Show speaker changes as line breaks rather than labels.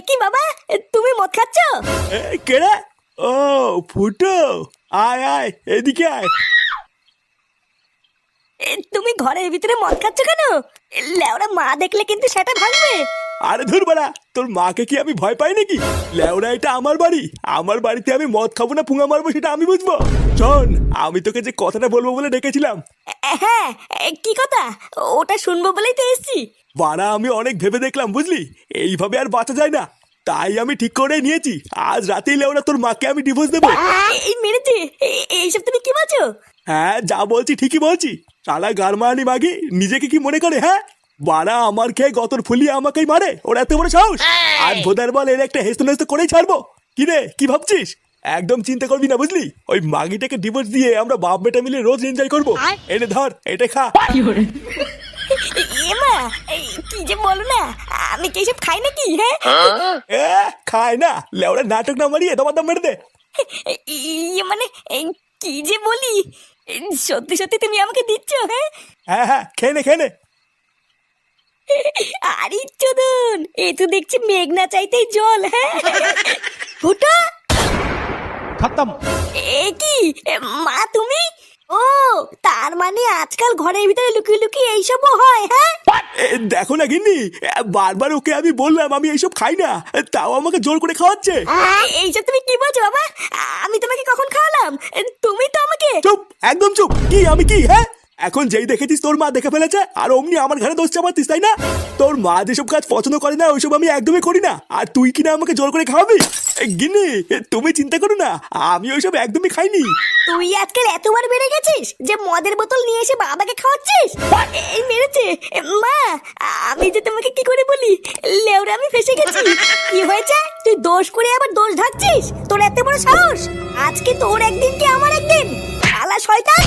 কি বাবা, তুমি মদ খাচ্ছ?
কেড়ে? ও ফুটো, আয় আয় এদিকে আয়।
তুমি ঘরের ভিতরে মদ খাচ্ছ কেন? লেওরা মা দেখলে কিন্তু সেটা ভাঙবে।
আরে ধুর বাড়া, তোর মাকে কি আমি ভয় পাই নাকি? লেওরা এটা আমার বাড়ি, আমার বাড়িতে আমি মদ খাবো না পুঙা মারবো সেটা আমি বুঝবো। শোন, আমি তোকে যে কথাটা বলবো বলে ডেকেছিলাম।
হ্যাঁ, কি কথা? ওটা শুনবো বলেই তো এসছি।
বাড়া আমি অনেক ভেবে দেখলাম বুঝলি, এইভাবে আর বাঁচা যায় না। তাই আমি ঠিক করে নিয়েছি, আজ রাতেই লেওরা তোর মাকে আমি ডিভোর্স দেবো।
এই মেরেছে? এইসব তুমি কি বলছো?
হ্যাঁ যা বলছি ঠিকই বলছি। শালা গারমানি মাগি নিজেকে কি মনে করে? হ্যাঁ বাড়া আমার খেয়ে গতর ফুলিয়ে আমাকেই মারে, ওর এত বড় সাহস। আর ভোদার বল এর একটা হেস্ত নেস্ত করেই ছাড়বো। কি রে কি ভাবছিস? একদম চিন্তা করবি না বুঝলি, ওই মাগিটাকে ডিভোর্স দিয়ে আমরা বাপ বেটা মিলে রোজ এনজয় করবো। এনে ধর এটা খা।
এমা, কি যে বলো না, আমি কি এসব খাই নাকি? হ্যাঁ
খায় না লেওরা, নাটক না মারিয়ে তোমার দাম মেরে দে।
মানে কি যে বলি, সত্যি সত্যি তুমি আমাকে দিচ্ছ? হ্যাঁ
হ্যাঁ হ্যাঁ খেয়ে নে খেয়ে নে।
আরে চোদন, এ তো দেখছি মেঘনা চাইতেই জল। হ্যাঁ ফুটা
खत्म।
এ কি মা তুমি? ও তার মানে আজকাল ঘরের ভিতরে লুকিয়ে লুকিয়ে এইসবও হয়? হ্যাঁ
দেখো না গিন্নি, বারবার ওকে আমি বললাম আমি এইসব খাই না, তাও আমাকে জোর করে খাওয়াচ্ছে।
এইসব তুমি কি বলছো বাবা? আমি তোমাকে কখন খাওয়ালাম? তুমি তো আমাকে।
চুপ, একদম চুপ। কি আমি কি? হ্যাঁ এখন যেই দেখেছিস তোর মা দেখে ফেলেছে আর অমনি আমার ঘরে দোষ চাপাতিস তাই না? তোর মা যেসব কাজ পছন্দ করে না ওইসব আমি একদমই করি না, আর তুই কিনা আমাকে জোর করে খাওয়াবি? গিন্নি তুমি চিন্তা করো না, আমি ওইসব একদমই খাইনি।
তুই আজকাল এতবার বেড়ে গেছিস যে মদের বোতল নিয়ে এসে বাবাকে খাওয়াচ্ছিস। এই মেরেছে মা, আমি যে তোমাকে কি করে বলি, লেওরা আমি ফেসে গেছি। কি হয়েছে? তুই দোষ করে আবার দোষ ঢাকছিস? তোর এত বড় সাহস! আজকে তোর একদিন কি আমার একদিন, শালা শয়তান।